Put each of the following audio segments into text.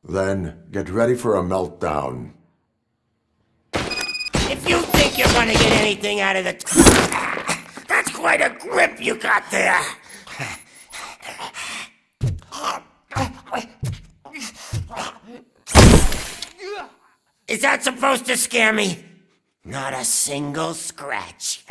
Then get ready for a meltdown. If you think you're gonna get anything out of the... That's quite a grip you got there. Is that supposed to scare me? Not a single scratch.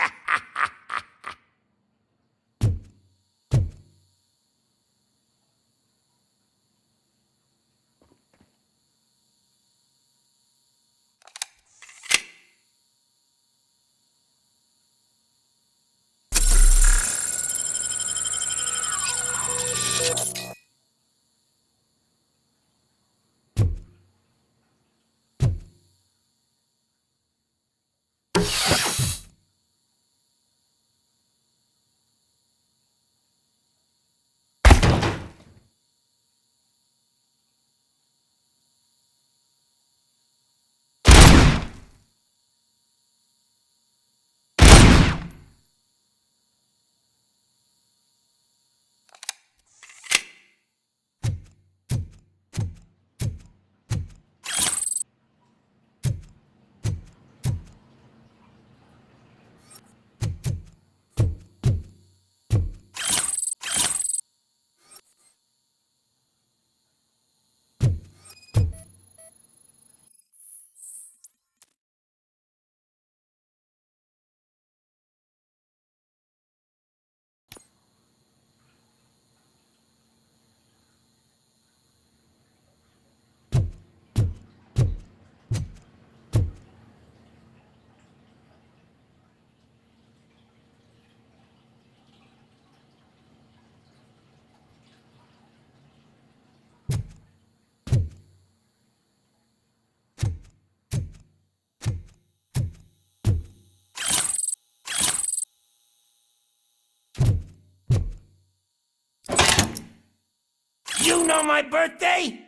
You know my birthday?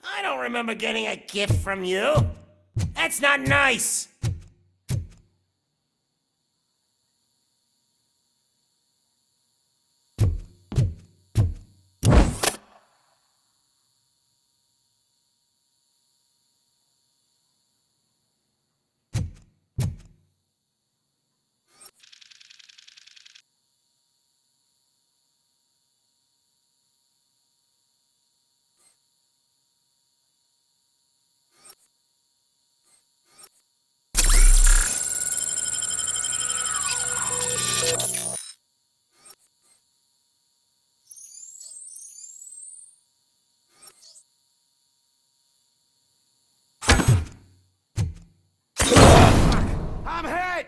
I don't remember getting a gift from you. That's not nice. I'm hit!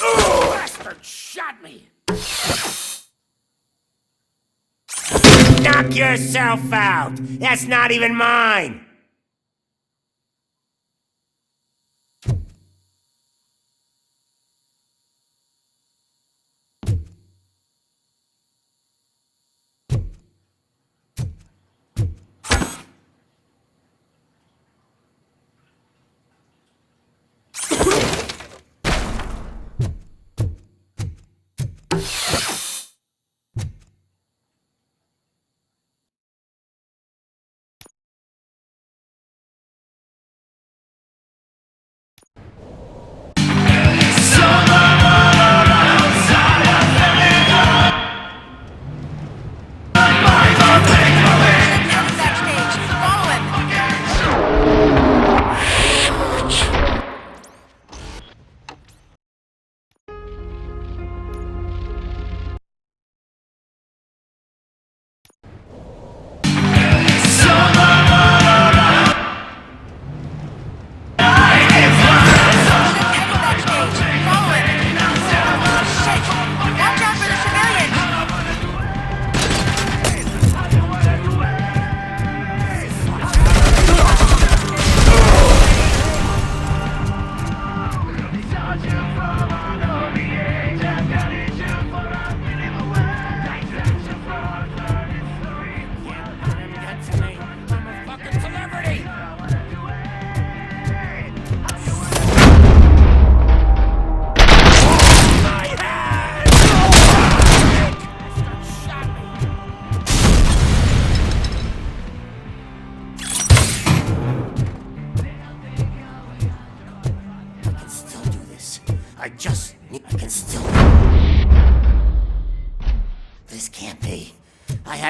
Oh, bastard shot me! Knock yourself out. That's not even mine.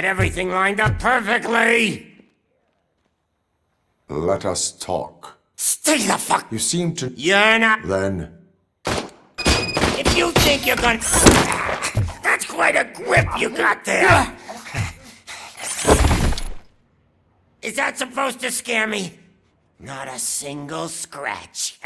had everything lined up perfectly! Let us talk. Stay the fuck! You seem to... You're not... Then... If you think you're gonna... That's quite a grip you got there! Is that supposed to scare me? Not a single scratch.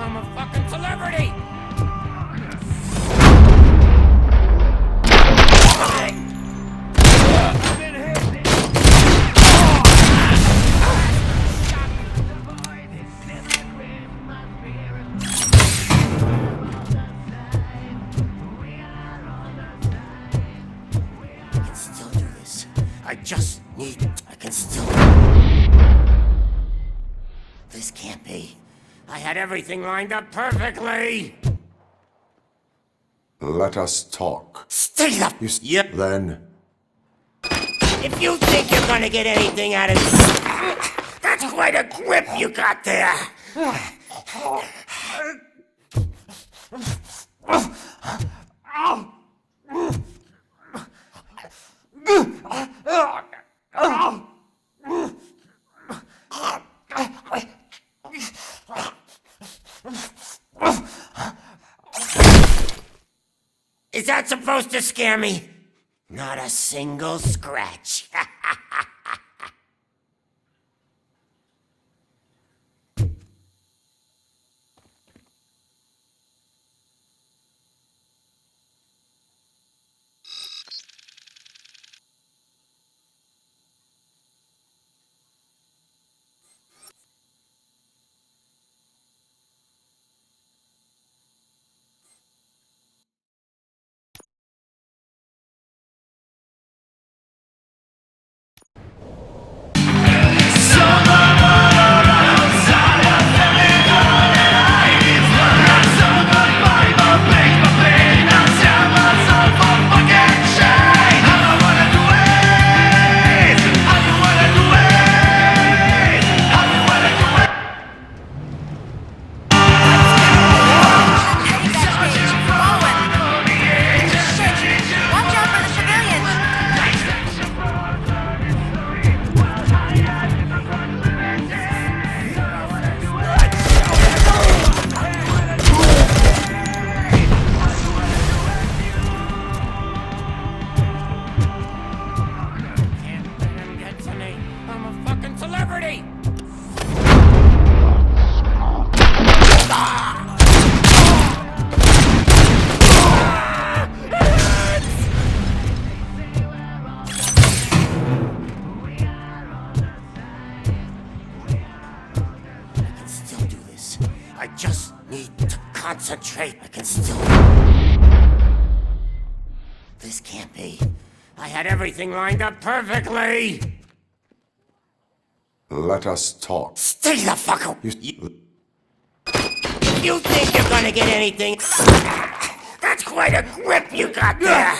I'm a fucking celebrity! I can still do this. I can still... This can't be. I had everything lined up perfectly! Let us talk. Stay up! Yep. Then... If you think you're gonna get anything out of this... That's quite a grip you got there! Is that supposed to scare me? Not a single scratch. I just need to concentrate. I can still... This can't be. I had everything lined up perfectly! Let us talk. Stay the fuck up! If you think you're gonna get anything... That's quite a grip you got there!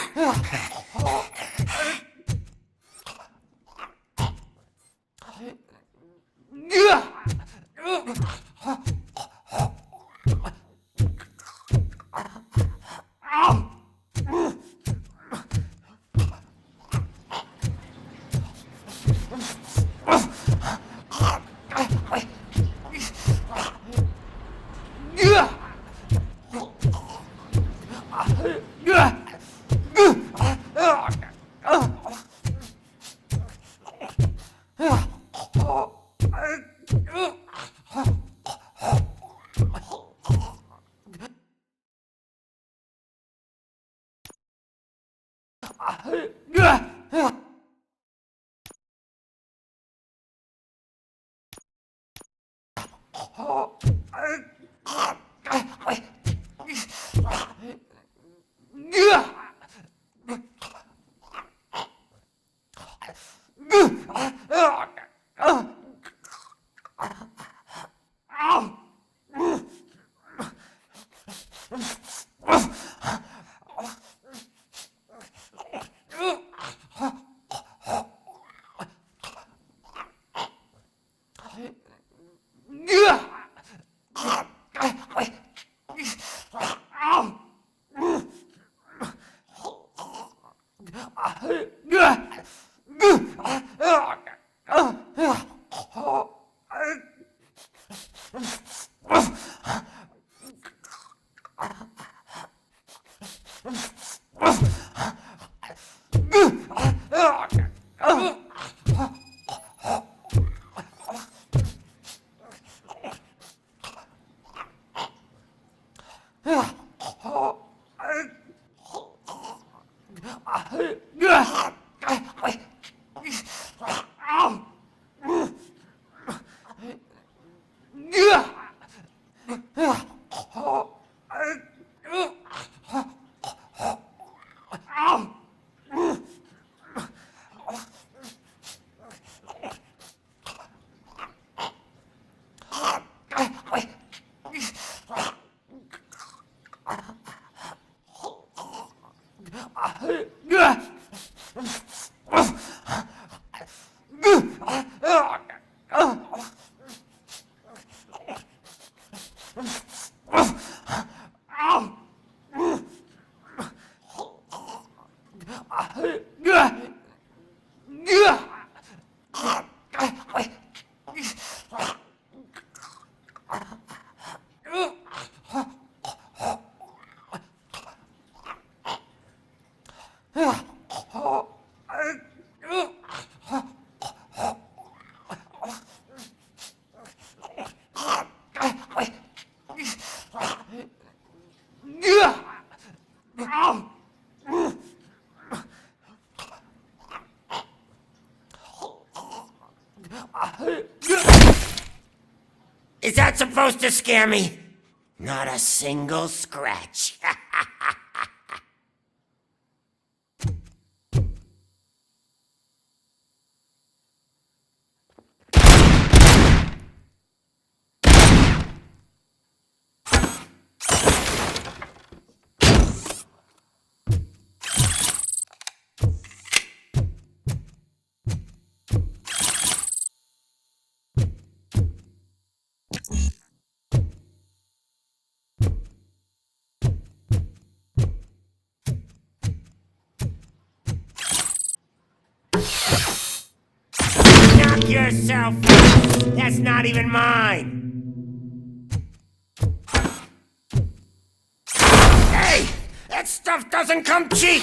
Is that supposed to scare me? Not a single scratch. Knock yourself out. That's not even mine. Hey! That stuff doesn't come cheap!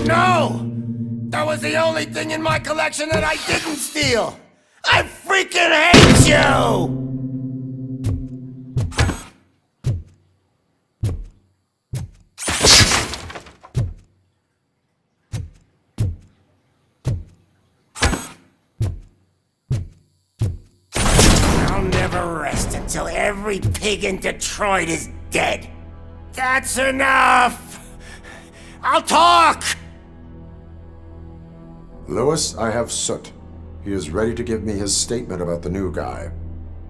No! That was the only thing in my collection that I didn't steal! I freaking hate you! I'll never rest until every pig in Detroit is dead. That's enough! I'll talk! Lewis, I have Soot. He is ready to give me his statement about the new guy.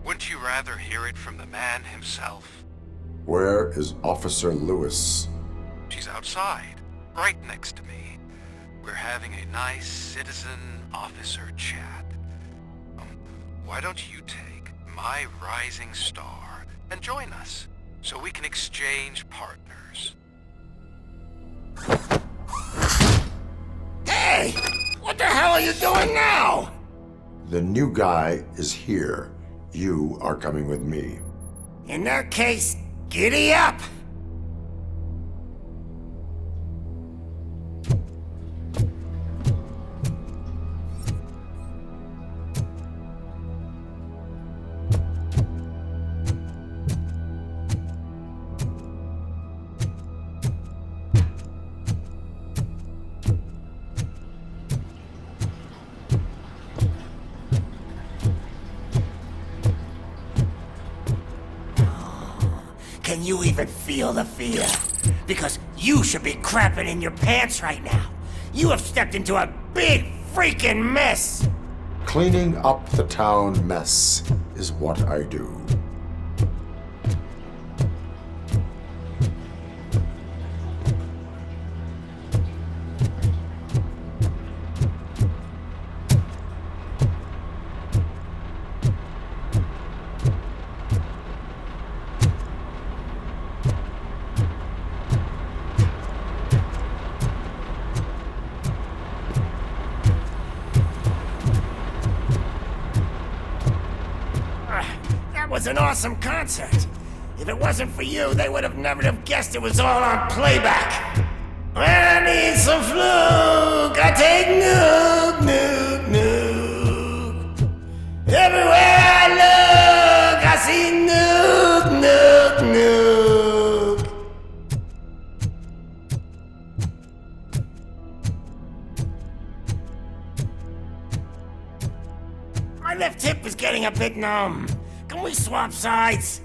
Wouldn't you rather hear it from the man himself? Where is Officer Lewis? She's outside, right next to me. We're having a nice citizen-officer chat. Why don't you take my rising star and join us, so we can exchange partners? Hey! What the hell are you doing now? The new guy is here. You are coming with me. In that case, giddy up! Can you even feel the fear? Because you should be crapping in your pants right now. You have stepped into a big freaking mess. Cleaning up the town mess is what I do. That was an awesome concert. If it wasn't for you, they would have never have guessed it was all on playback. When I need some fluke, I take nuke, nuke, nuke. Everywhere I look, I see nuke, nuke, nuke. My left hip is getting a bit numb. Can we swap sides?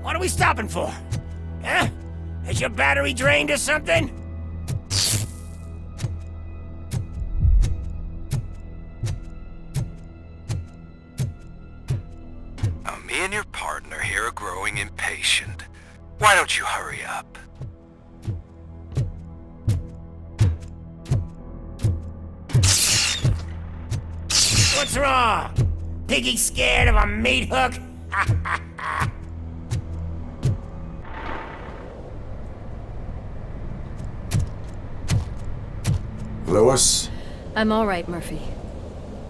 What are we stopping for? Huh? Is your battery drained or something? Now, me and your partner here are growing impatient. Why don't you hurry up? What's wrong? Piggy scared of a meat hook? Lewis, I'm all right, Murphy.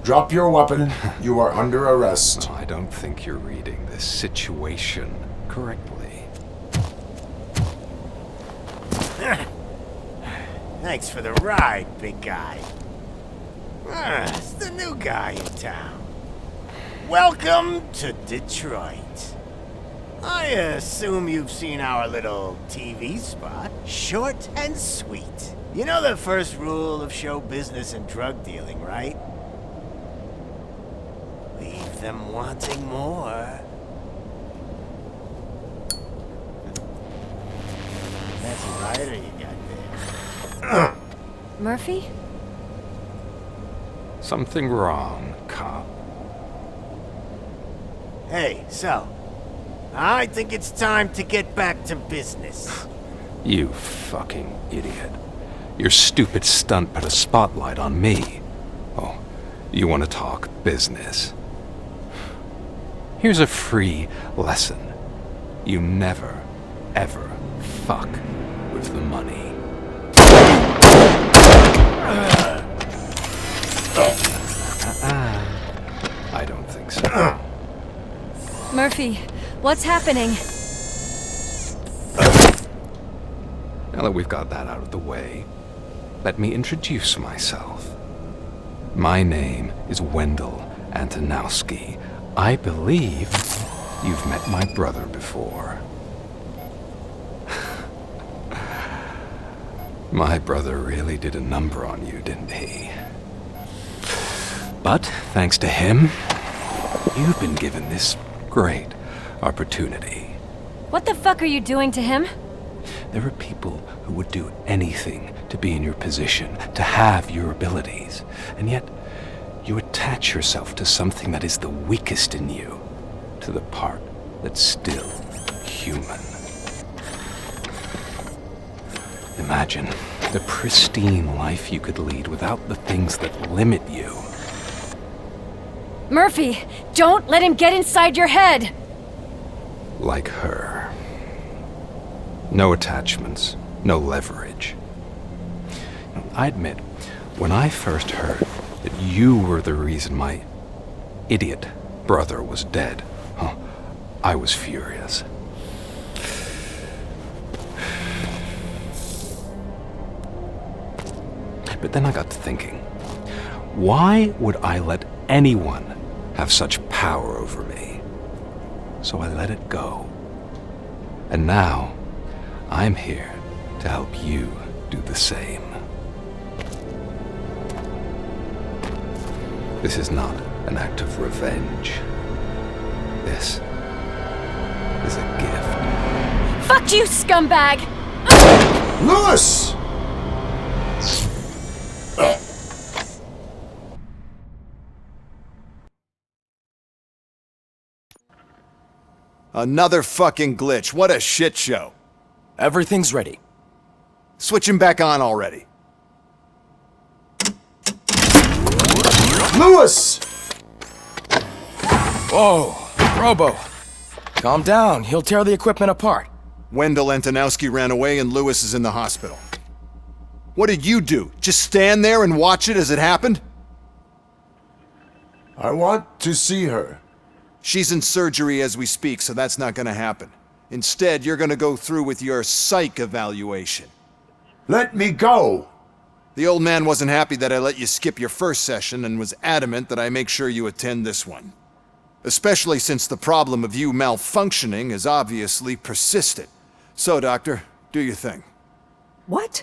drop your weapon. You are under arrest. I don't think you're reading this situation correctly. Thanks for the ride, big guy. It's the new guy in town. Welcome to Detroit. I assume you've seen our little TV spot. Short and sweet. You know the first rule of show business and drug dealing, right? Leave them wanting more. That's a lighter you got there. Murphy? Something wrong, cop. Hey, so, I think it's time to get back to business. You fucking idiot. Your stupid stunt put a spotlight on me. Oh, you want to talk business? Here's a free lesson. You never, ever fuck with the money. I don't think so. Murphy, what's happening? Now that we've got that out of the way, let me introduce myself. My name is Wendell Antonowski. I believe you've met my brother before. My brother really did a number on you, didn't he? But thanks to him, you've been given this great opportunity. What the fuck are you doing to him? There are people who would do anything to be in your position, to have your abilities, and yet you attach yourself to something that is the weakest in you, to the part that's still human. Imagine the pristine life you could lead without the things that limit you. Murphy, don't let him get inside your head! Like her. No attachments, no leverage. I admit, when I first heard that you were the reason my idiot brother was dead, I was furious. But then I got to thinking, why would I let anyone have such power over me? So I let it go. And now, I'm here to help you do the same. This is not an act of revenge. This is a gift. Fuck you, scumbag! Lewis! Another fucking glitch. What a shit show. Everything's ready. Switch him back on already. Lewis! Whoa, Robo. Calm down, he'll tear the equipment apart. Wendell Antonowski ran away and Lewis is in the hospital. What did you do? Just stand there and watch it as it happened? I want to see her. She's in surgery as we speak, so that's not gonna happen. Instead, you're gonna go through with your psych evaluation. Let me go! The old man wasn't happy that I let you skip your first session and was adamant that I make sure you attend this one. Especially since the problem of you malfunctioning is obviously persistent. So, Doctor, do your thing. What?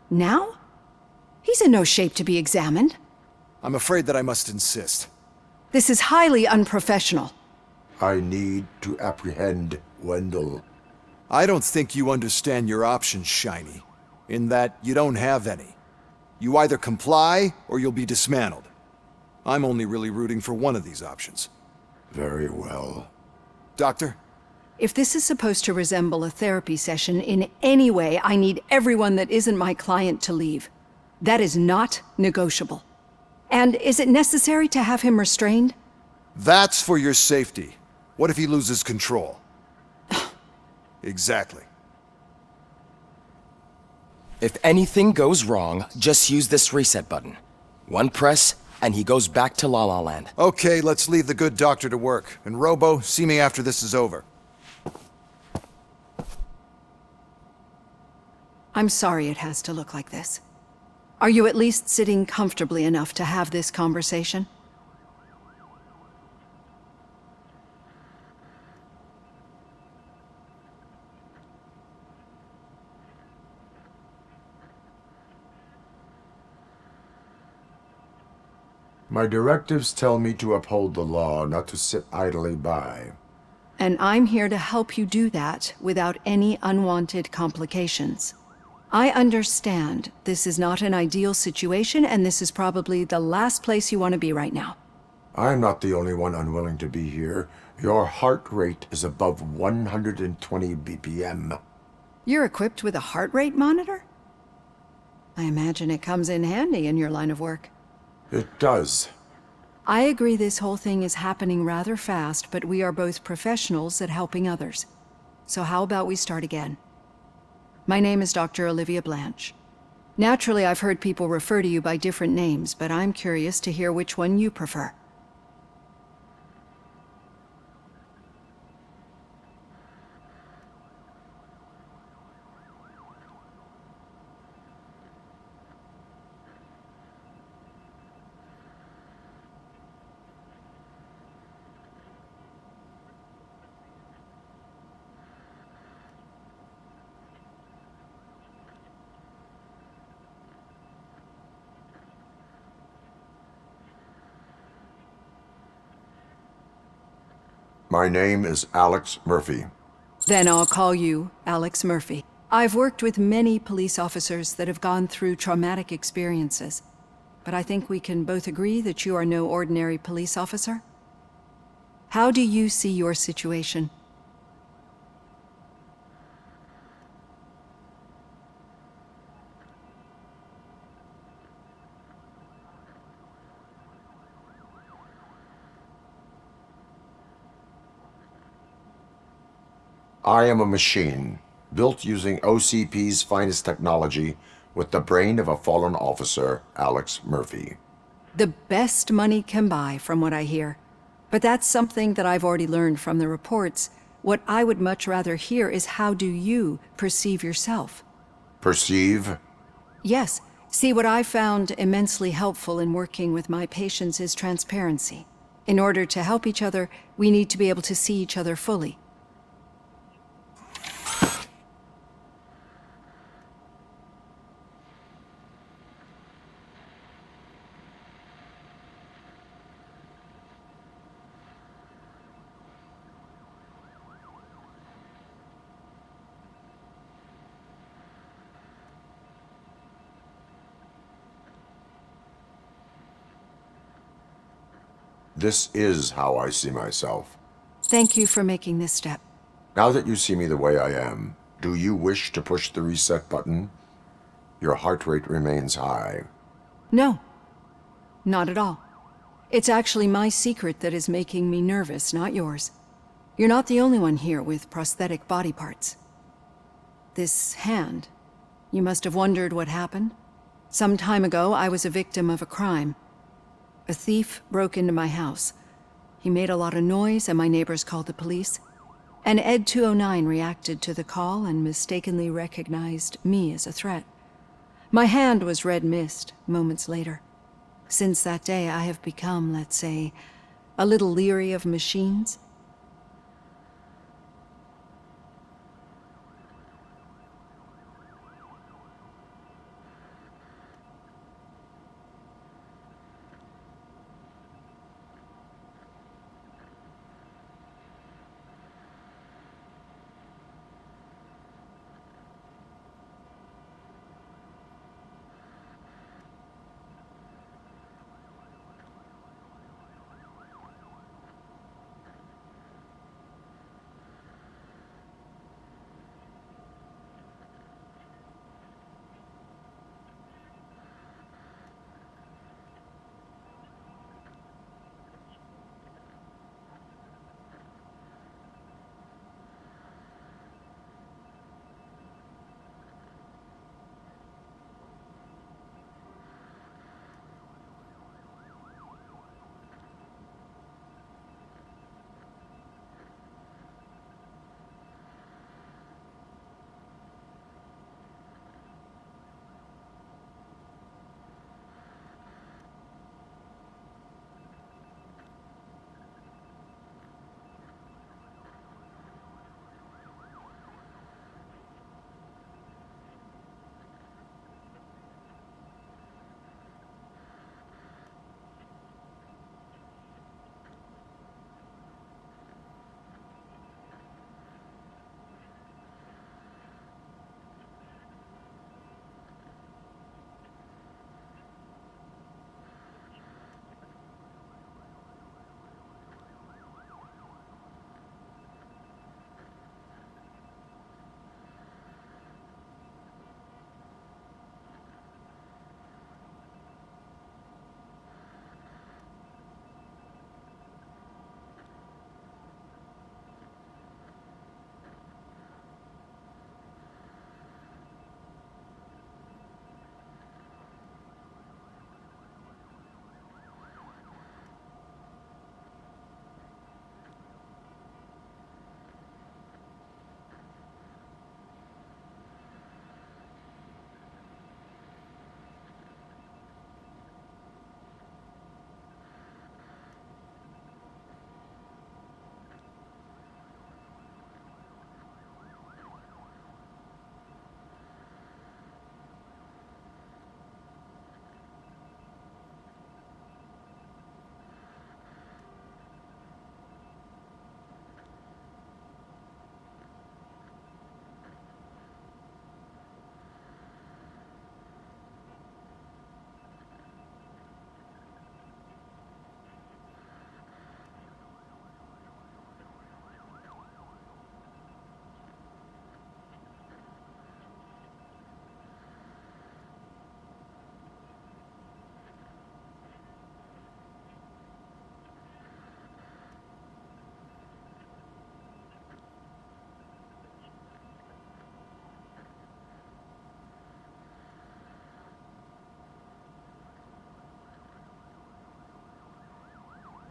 Now? He's in no shape to be examined. I'm afraid that I must insist. This is highly unprofessional. I need to apprehend Wendell. I don't think you understand your options, Shiny, in that you don't have any. You either comply or you'll be dismantled. I'm only really rooting for one of these options. Very well. Doctor? If this is supposed to resemble a therapy session in any way, I need everyone that isn't my client to leave. That is not negotiable. And is it necessary to have him restrained? That's for your safety. What if he loses control? Exactly. If anything goes wrong, just use this reset button. One press, and he goes back to La La Land. Okay, let's leave the good doctor to work. And Robo, see me after this is over. I'm sorry it has to look like this. Are you at least sitting comfortably enough to have this conversation? My directives tell me to uphold the law, not to sit idly by. And I'm here to help you do that without any unwanted complications. I understand this is not an ideal situation, and this is probably the last place you want to be right now. I'm not the only one unwilling to be here. Your heart rate is above 120 BPM. You're equipped with a heart rate monitor? I imagine it comes in handy in your line of work. It does. I agree this whole thing is happening rather fast, but we are both professionals at helping others. So how about we start again? My name is Dr. Olivia Blanche. Naturally, I've heard people refer to you by different names, but I'm curious to hear which one you prefer. My name is Alex Murphy. Then I'll call you Alex Murphy. I've worked with many police officers that have gone through traumatic experiences, but I think we can both agree that you are no ordinary police officer. How do you see your situation? I am a machine, built using OCP's finest technology with the brain of a fallen officer, Alex Murphy. The best money can buy, from what I hear. But that's something that I've already learned from the reports. What I would much rather hear is how do you perceive yourself? Perceive? Yes. See, what I found immensely helpful in working with my patients is transparency. In order to help each other, we need to be able to see each other fully. This is how I see myself. Thank you for making this step. Now that you see me the way I am, do you wish to push the reset button? Your heart rate remains high. No, not at all. It's actually my secret that is making me nervous, not yours. You're not the only one here with prosthetic body parts. This hand, you must have wondered what happened. Some time ago, I was a victim of a crime. A thief broke into my house. He made a lot of noise and my neighbors called the police. And Ed 209 reacted to the call and mistakenly recognized me as a threat. My hand was red mist moments later. Since that day, I have become, let's say, a little leery of machines.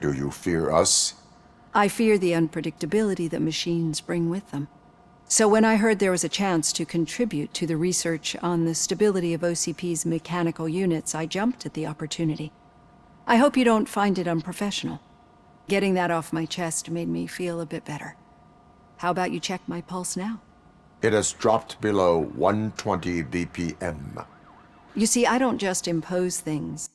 Do you fear us? I fear the unpredictability that machines bring with them. So when I heard there was a chance to contribute to the research on the stability of OCP's mechanical units, I jumped at the opportunity. I hope you don't find it unprofessional. Getting that off my chest made me feel a bit better. How about you check my pulse now? It has dropped below 120 BPM. You see, I don't just impose things.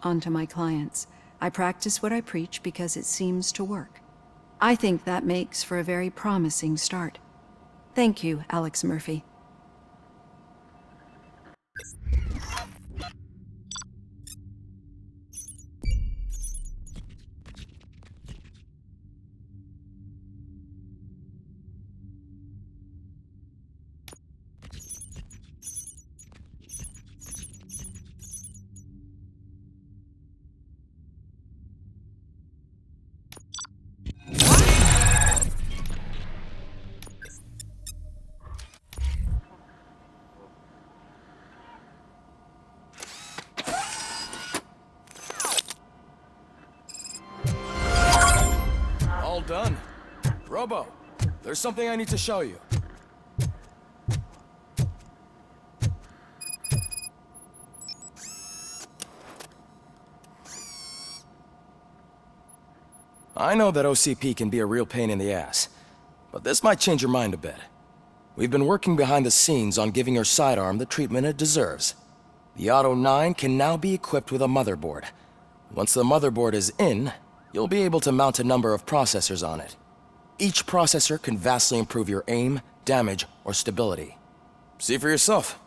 onto my clients. I practice what I preach because it seems to work. I think that makes for a very promising start. Thank you, Alex Murphy. All done. Robo, there's something I need to show you. I know that OCP can be a real pain in the ass, but this might change your mind a bit. We've been working behind the scenes on giving your sidearm the treatment it deserves. The Auto 9 can now be equipped with a motherboard. Once the motherboard is in, you'll be able to mount a number of processors on it. Each processor can vastly improve your aim, damage, or stability. See for yourself.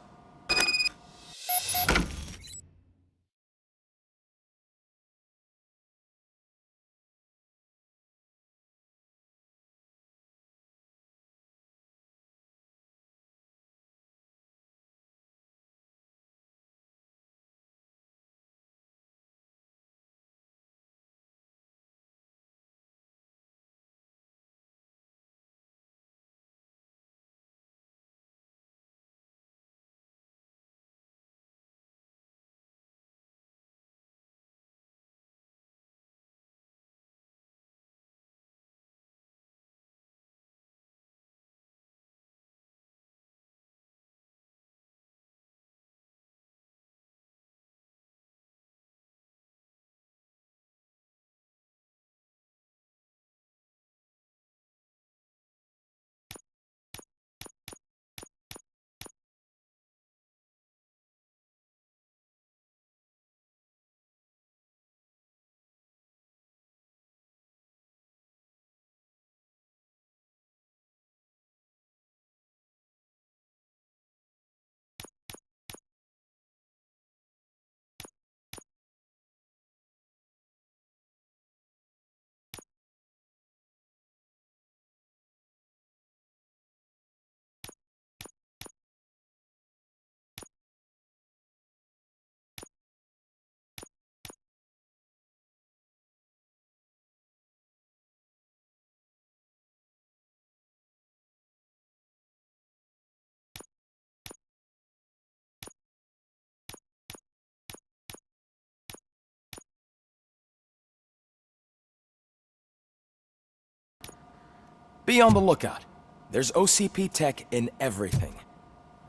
Be on the lookout. There's OCP tech in everything.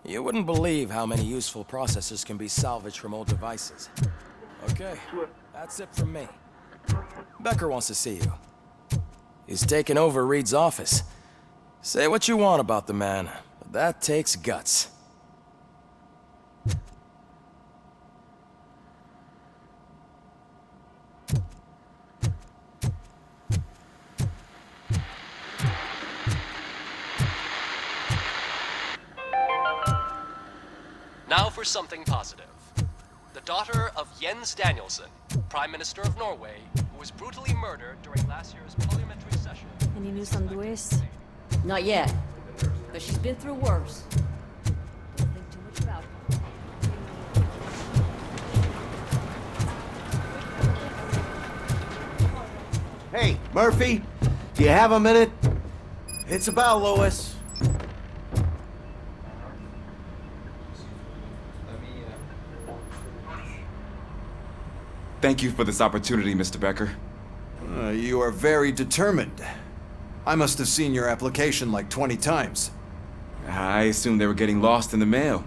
You wouldn't believe how many useful processors can be salvaged from old devices. Okay, that's it from me. Becker wants to see you. He's taken over Reed's office. Say what you want about the man, but that takes guts. Now for something positive. The daughter of Jens Danielson, Prime Minister of Norway, who was brutally murdered during last year's parliamentary session. Any news on Luis? Not yet, but she's been through worse. Don't think too much about it. Hey, Murphy, do you have a minute? It's about Louis. Thank you for this opportunity, Mr. Becker. You are very determined. I must have seen your application like 20 times. I assumed they were getting lost in the mail.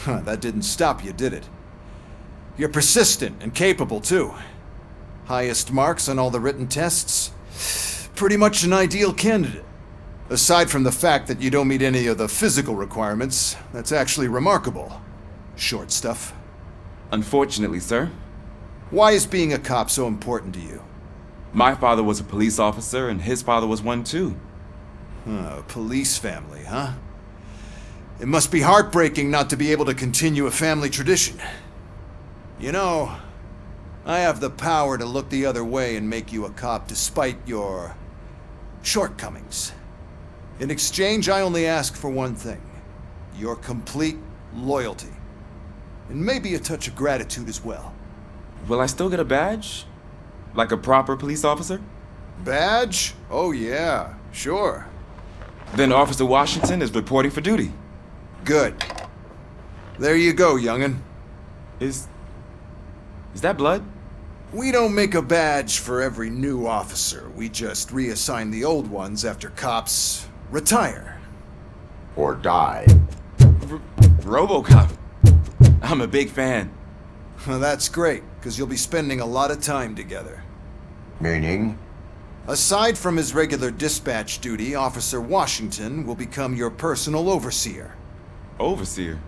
That didn't stop you, did it? You're persistent and capable, too. Highest marks on all the written tests. Pretty much an ideal candidate. Aside from the fact that you don't meet any of the physical requirements, that's actually remarkable. Short stuff. Unfortunately, sir. Why is being a cop so important to you? My father was a police officer, and his father was one too. A police family, huh? It must be heartbreaking not to be able to continue a family tradition. You know, I have the power to look the other way and make you a cop despite your shortcomings. In exchange, I only ask for one thing. Your complete loyalty. And maybe a touch of gratitude as well. Will I still get a badge? Like a proper police officer? Badge? Oh yeah, sure. Then Officer Washington is reporting for duty. Good. There you go, young'un. Is that blood? We don't make a badge for every new officer. We just reassign the old ones after cops retire. Or die. Robocop. I'm a big fan. Well, that's great, because you'll be spending a lot of time together. Meaning? Aside from his regular dispatch duty, Officer Washington will become your personal overseer. Overseer?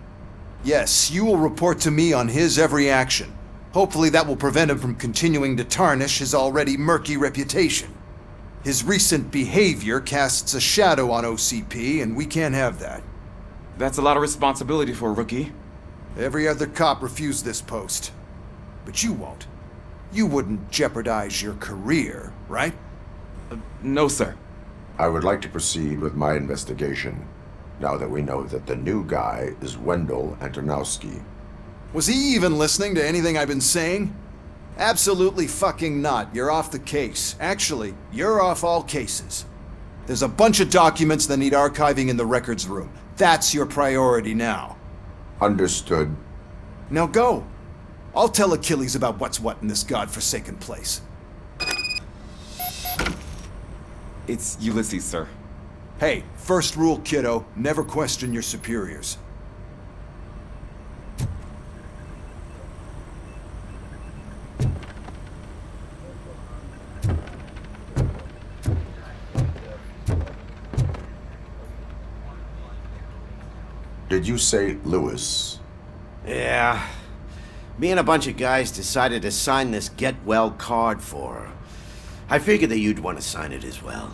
Yes, you will report to me on his every action. Hopefully that will prevent him from continuing to tarnish his already murky reputation. His recent behavior casts a shadow on OCP, and we can't have that. That's a lot of responsibility for a rookie. Every other cop refused this post. But you won't. You wouldn't jeopardize your career, right? No, sir. I would like to proceed with my investigation, now that we know that the new guy is Wendell Antonowski. Was he even listening to anything I've been saying? Absolutely fucking not. You're off the case. Actually, you're off all cases. There's a bunch of documents that need archiving in the records room. That's your priority now. Understood. Now go. I'll tell Achilles about what's what in this godforsaken place. It's Ulysses, sir. Hey, first rule, kiddo, never question your superiors. Did you say Lewis? Yeah. Me and a bunch of guys decided to sign this get well card for her. I figured that you'd want to sign it as well.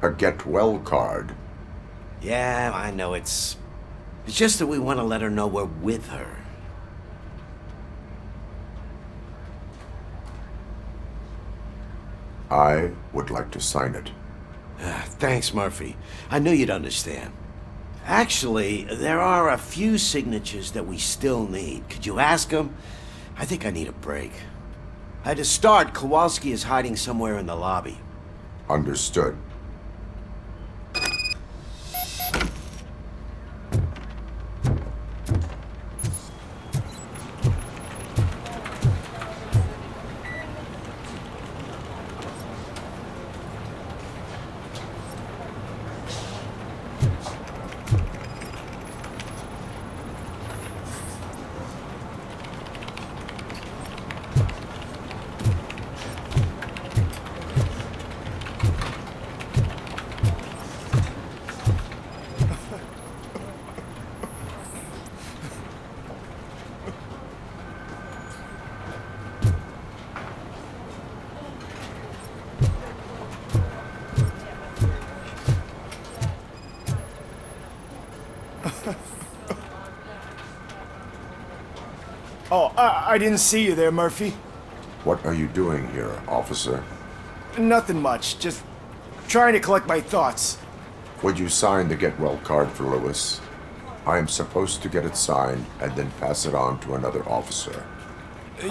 A get well card? Yeah, I know it's just that we want to let her know we're with her. I would like to sign it. Thanks, Murphy. I knew you'd understand. Actually, there are a few signatures that we still need. Could you ask them? I think I need a break. To start, Kowalski is hiding somewhere in the lobby. Understood. Oh, I didn't see you there, Murphy. What are you doing here, officer? Nothing much, just trying to collect my thoughts. Would you sign the get well card for Lewis? I am supposed to get it signed and then pass it on to another officer.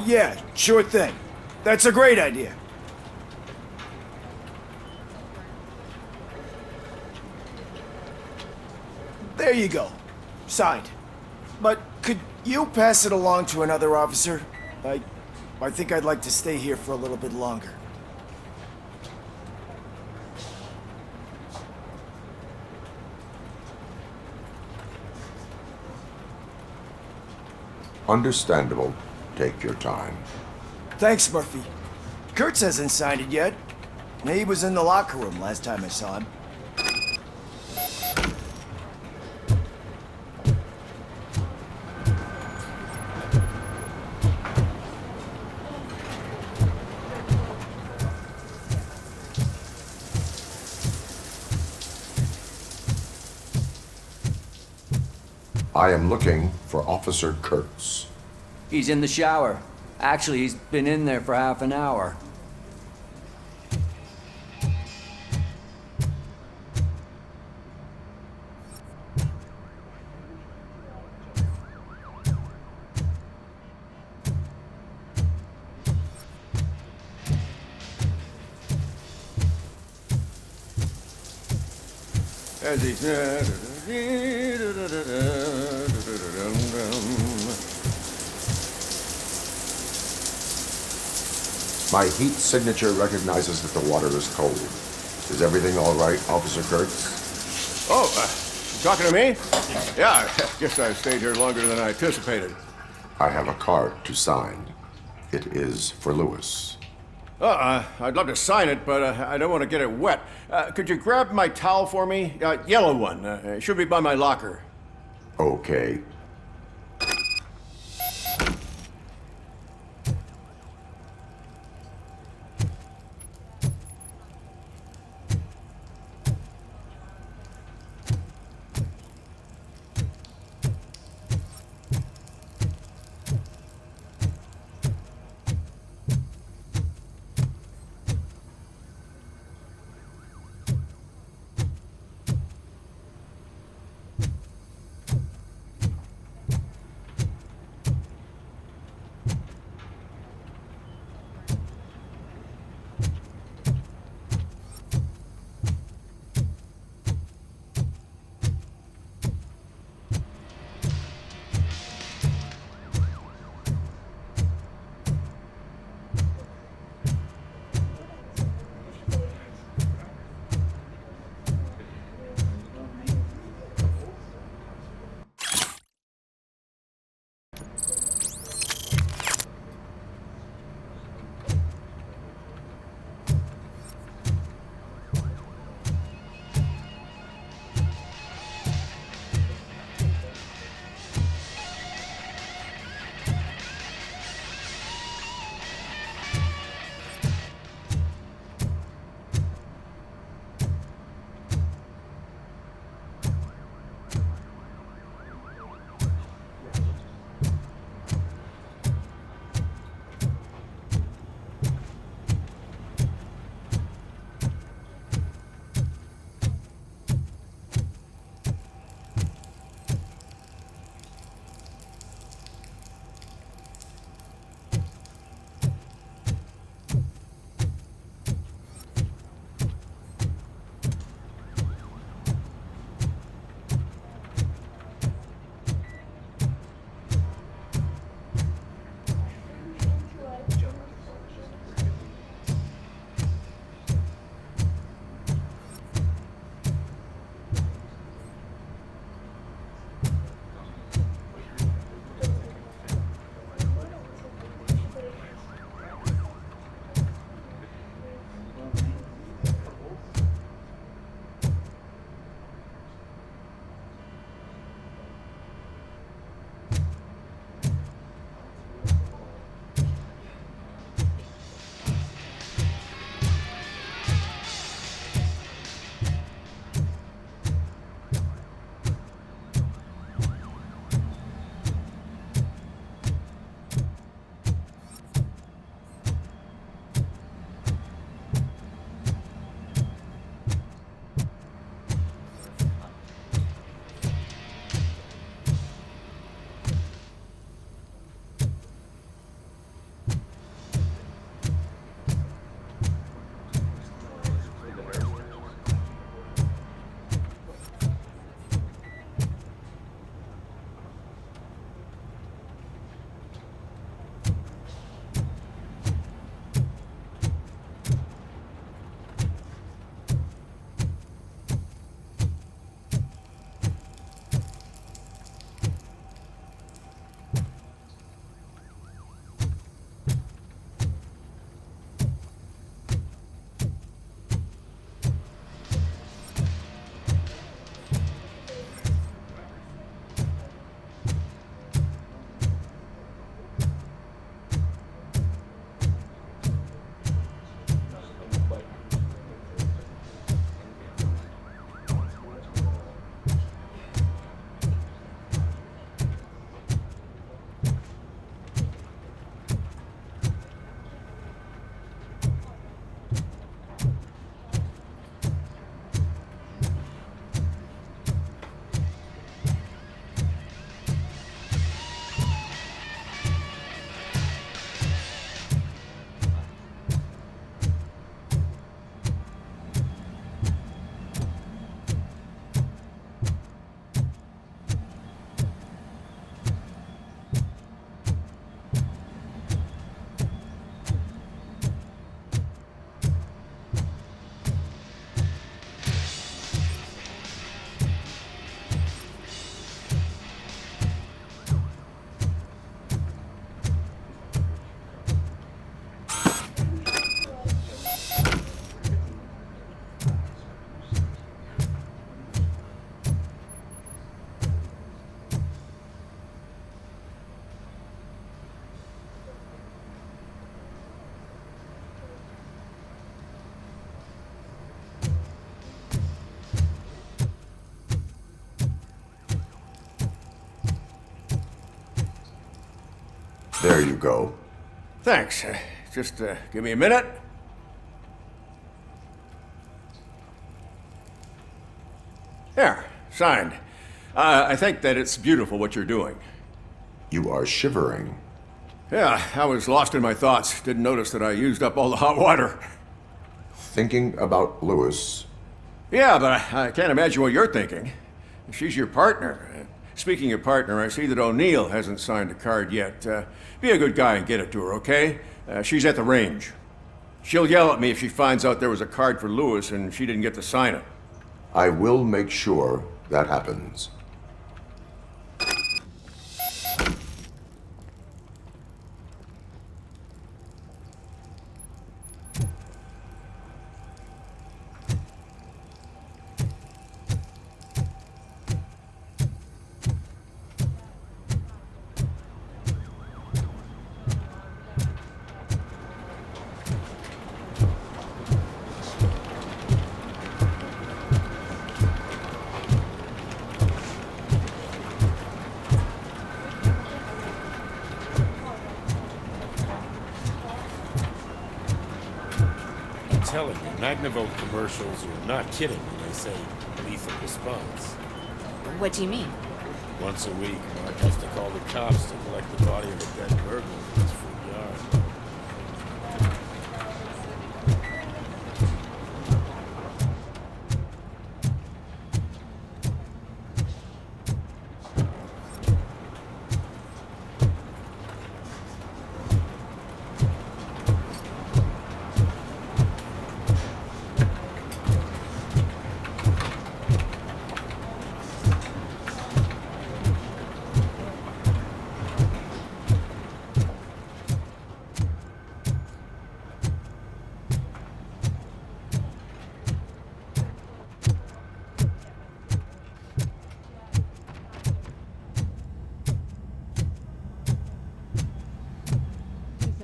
Yeah, sure thing. That's a great idea. There you go. Signed. But could you pass it along to another officer? I think I'd like to stay here for a little bit longer. Understandable. Take your time. Thanks, Murphy. Kurtz hasn't signed it yet. He was in the locker room last time I saw him. I am looking for Officer Kurtz. He's in the shower. Actually, he's been in there for half an hour. My heat signature recognizes that the water is cold. Is everything all right, Officer Kurtz? Oh, talking to me? Yeah, guess I stayed here longer than I anticipated. I have a card to sign. It is for Lewis. I'd love to sign it, but I don't want to get it wet. Could you grab my towel for me? Yellow one. It should be by my locker. Okay. There you go. Thanks. Just give me a minute. There, signed. I think that it's beautiful what you're doing. You are shivering. Yeah, I was lost in my thoughts. Didn't notice that I used up all the hot water. Thinking about Lewis. Yeah, but I can't imagine what you're thinking. She's your partner. Speaking of partner, I see that O'Neill hasn't signed a card yet. Be a good guy and get it to her, okay? She's at the range. She'll yell at me if she finds out there was a card for Lewis and she didn't get to sign it. I will make sure that happens. Telling you, Magnavolt commercials are not kidding when they say lethal response. What do you mean? Once a week, Mark has to call the cops to collect the body of a dead burglar from his front yard.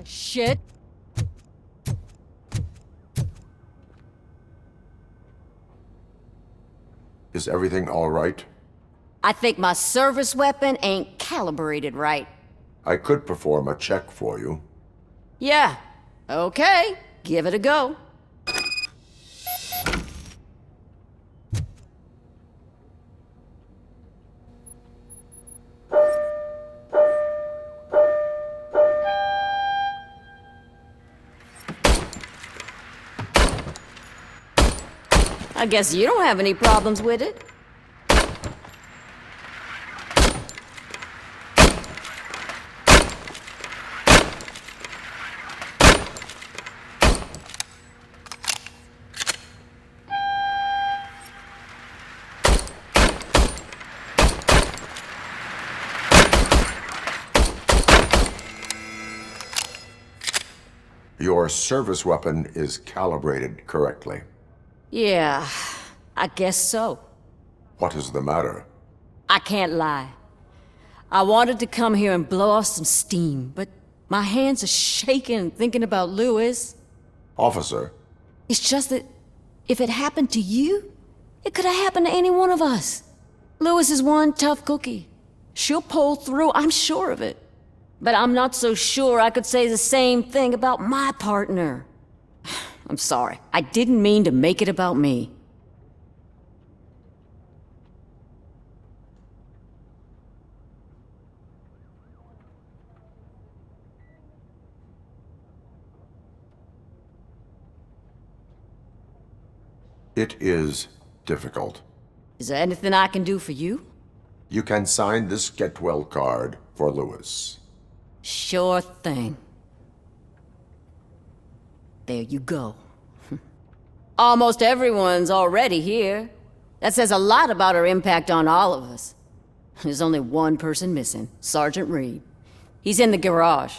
Shit. Is everything all right? I think my service weapon ain't calibrated right. I could perform a check for you. Yeah. Okay. Give it a go. I guess you don't have any problems with it. Your service weapon is calibrated correctly. Yeah, I guess so. What is the matter? I can't lie. I wanted to come here and blow off some steam, but my hands are shaking thinking about Lewis. Officer. It's just that if it happened to you, it could have happened to any one of us. Lewis is one tough cookie. She'll pull through, I'm sure of it. But I'm not so sure I could say the same thing about my partner. I'm sorry. I didn't mean to make it about me. It is difficult. Is there anything I can do for you? You can sign this get well card for Lewis. Sure thing. There you go. Almost everyone's already here. That says a lot about her impact on all of us. There's only one person missing, Sergeant Reed. He's in the garage.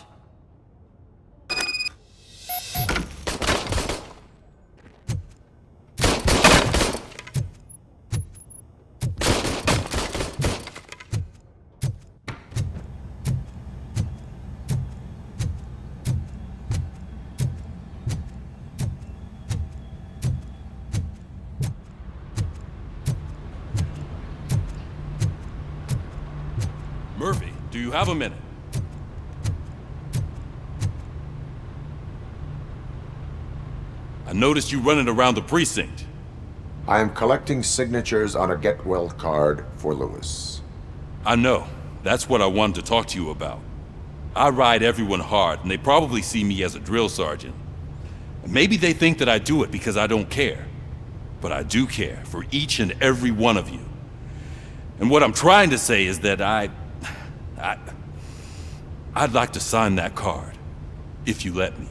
Murphy, do you have a minute? I noticed you running around the precinct. I am collecting signatures on a get well card for Lewis. I know. That's what I wanted to talk to you about. I ride everyone hard, and they probably see me as a drill sergeant. Maybe they think that I do it because I don't care. But I do care for each and every one of you. And what I'm trying to say is that I'd like to sign that card, if you let me.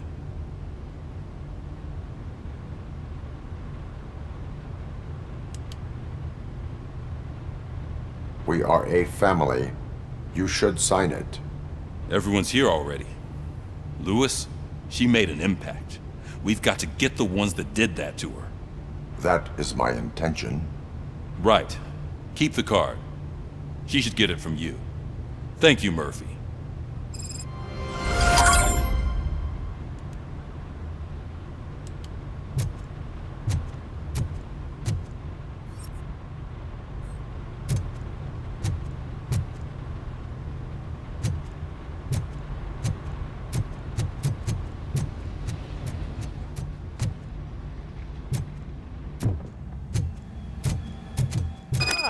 We are a family. You should sign it. Everyone's here already. Lewis, she made an impact. We've got to get the ones that did that to her. That is my intention. Right. Keep the card. She should get it from you. Thank you, Murphy.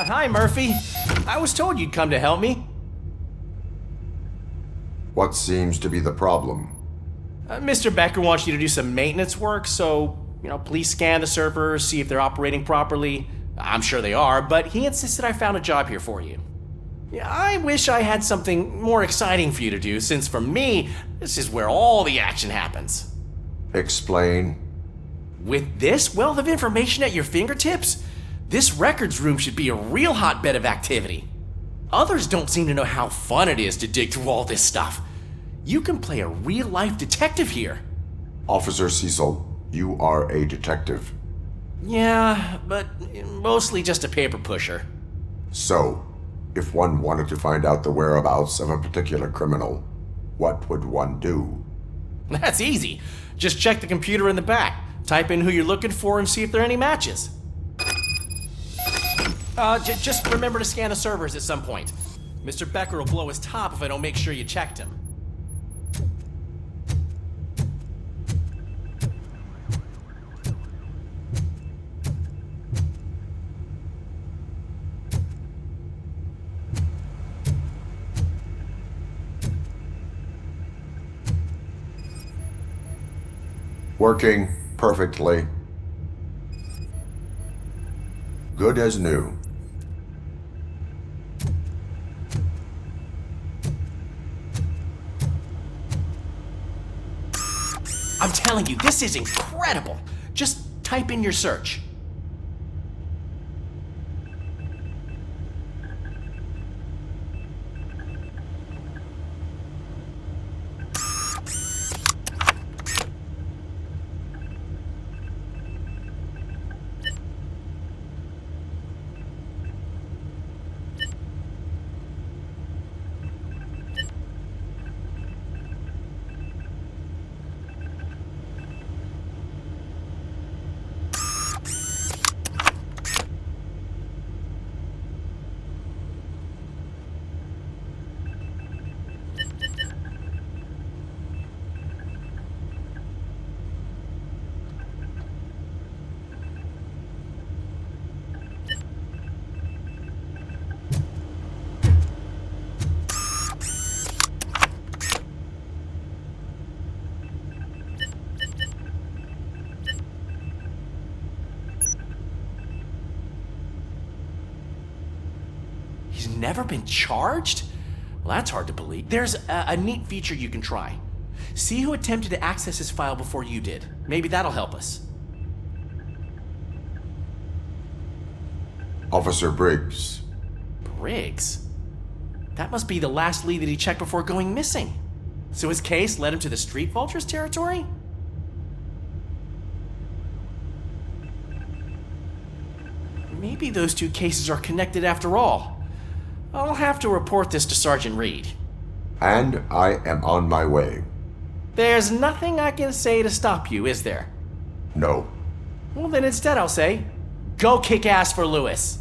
Hi, Murphy. I was told you'd come to help me. What seems to be the problem? Mr. Becker wants you to do some maintenance work, so, please scan the servers, see if they're operating properly. I'm sure they are, but he insisted I found a job here for you. Yeah, I wish I had something more exciting for you to do, since for me, this is where all the action happens. Explain. With this wealth of information at your fingertips, this records room should be a real hotbed of activity. Others don't seem to know how fun it is to dig through all this stuff. You can play a real-life detective here. Officer Cecil, you are a detective. Yeah, but mostly just a paper pusher. So, if one wanted to find out the whereabouts of a particular criminal, what would one do? That's easy. Just check the computer in the back, type in who you're looking for, and see if there are any matches. Just remember to scan the servers at some point. Mr. Becker will blow his top if I don't make sure you checked him. Working perfectly. Good as new. I'm telling you, this is incredible. Just type in your search. He's never been charged? Well, that's hard to believe. There's a neat feature you can try. See who attempted to access his file before you did. Maybe that'll help us. Officer Briggs. Briggs? That must be the last lead that he checked before going missing. So his case led him to the Street Vultures territory? Maybe those two cases are connected after all. I'll have to report this to Sergeant Reed. And I am on my way. There's nothing I can say to stop you, is there? No. Well, then instead I'll say, go kick ass for Lewis.